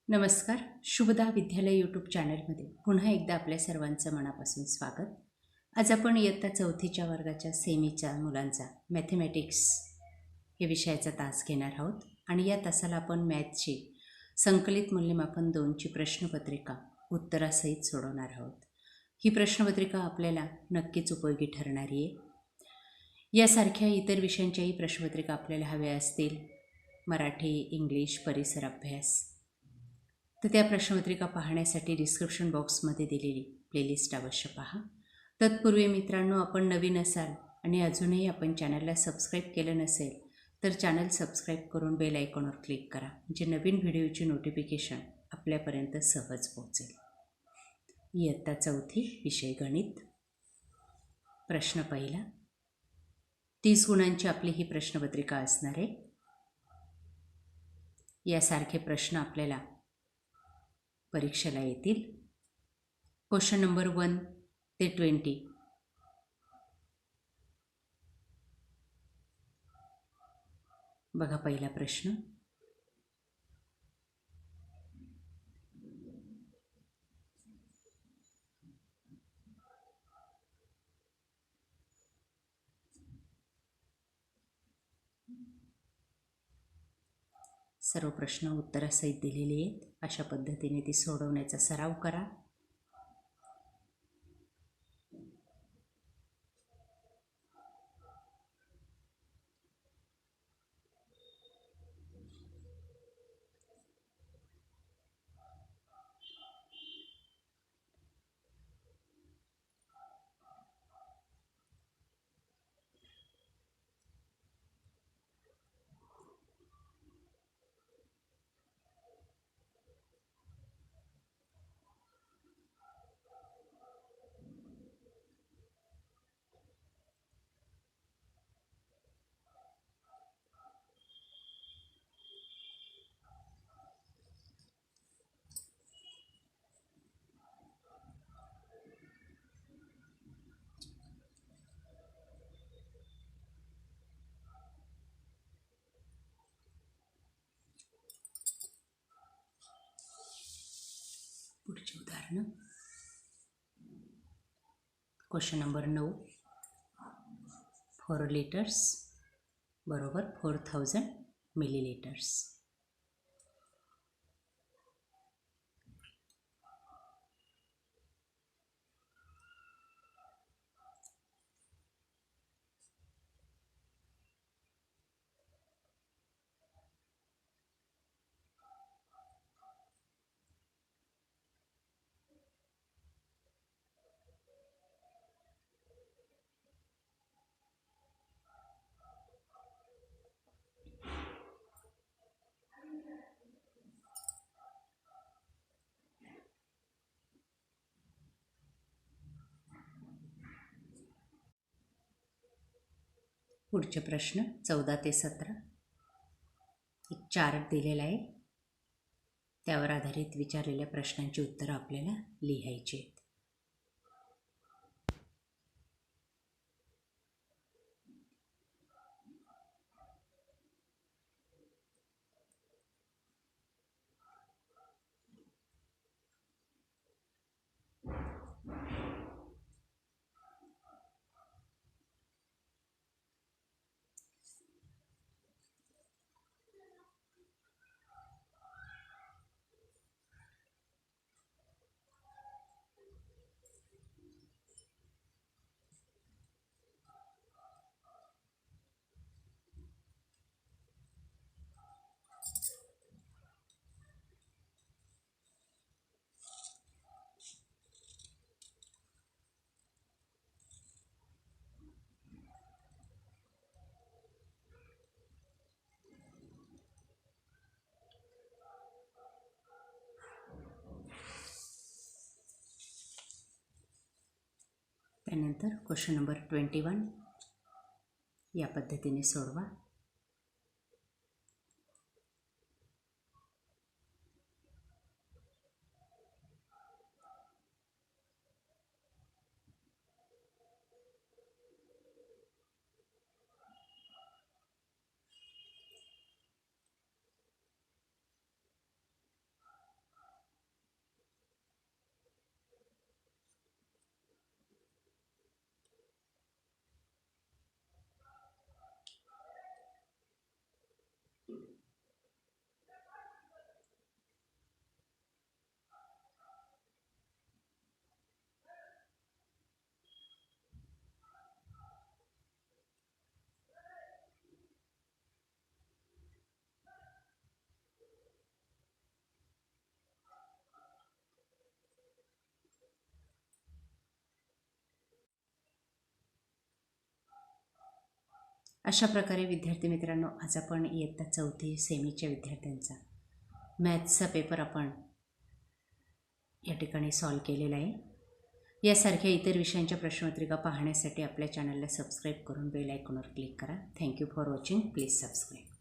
नमस्कार. शुभदा विद्यालय यूट्यूब चॅनलमध्ये पुन्हा एकदा आपल्या सर्वांचं मनापासून स्वागत. आज आपण इयत्ता चौथीच्या वर्गाच्या सेमीच्या मुलांचा मॅथमॅटिक्स हे विषयाचा तास घेणार आहोत आणि या तासाला आपण मॅथची संकलित मूल्यमापन 2ची प्रश्नपत्रिका उत्तरासहित सोडवणार आहोत. ही प्रश्नपत्रिका आपल्याला नक्कीच उपयोगी ठरणारी आहे. यासारख्या इतर विषयांच्याही प्रश्नपत्रिका आपल्याला हव्या असतील, मराठी, इंग्लिश, परिसर अभ्यास, तर त्या प्रश्नपत्रिका पाहण्यासाठी डिस्क्रिप्शन बॉक्समध्ये दिलेली प्लेलिस्ट अवश्य पहा. तत्पूर्वी मित्रांनो, आपण नवीन असाल आणि अजूनही आपण चॅनलला सबस्क्राईब केलं नसेल तर चॅनल सबस्क्राईब करून बेल आयकॉनवर क्लिक करा, म्हणजे नवीन व्हिडिओची नोटिफिकेशन आपल्यापर्यंत सहज पोहोचेल. इयत्ता चौथी, विषय गणित. प्रश्न पहिला. 30 गुणांची आपली ही प्रश्नपत्रिका असणार आहे. यासारखे प्रश्न आपल्याला परीक्षेला येतील. क्वेश्चन नंबर 1 ते 20. बघा पहिला प्रश्न. सर्व प्रश्न उत्तरासहित दिलेले आहेत. अशा पद्धतीने ती सोडवण्याचा सराव करा. पुढचे उदाहरण. Question number 9. 4 लिटर्स बरोबर 4000 मिलीलिटर्स. पुढचे प्रश्न 14 ते 17. एक चार्ट दिलेला आहे. त्यावर आधारित विचारलेल्या प्रश्नांची उत्तरं आपल्याला लिहायची आहेत. त्यानंतर क्वेश्चन नंबर 21 या पद्धतीने सोडवा. अशा प्रकारे विद्यार्थी मित्रांनो, आज आपण इयत्ता 4थी सेमीच्या विद्यार्थ्यांचा मॅथ्सचा पेपर आपण या ठिकाणी सॉल्व केलेला आहे. यासारख्या इतर विषयांच्या प्रश्नपत्रिका पाहण्यासाठी आपल्या चॅनलला सबस्क्राईब करून बेल आयकॉनवर क्लिक करा. Thank you for watching. Please subscribe.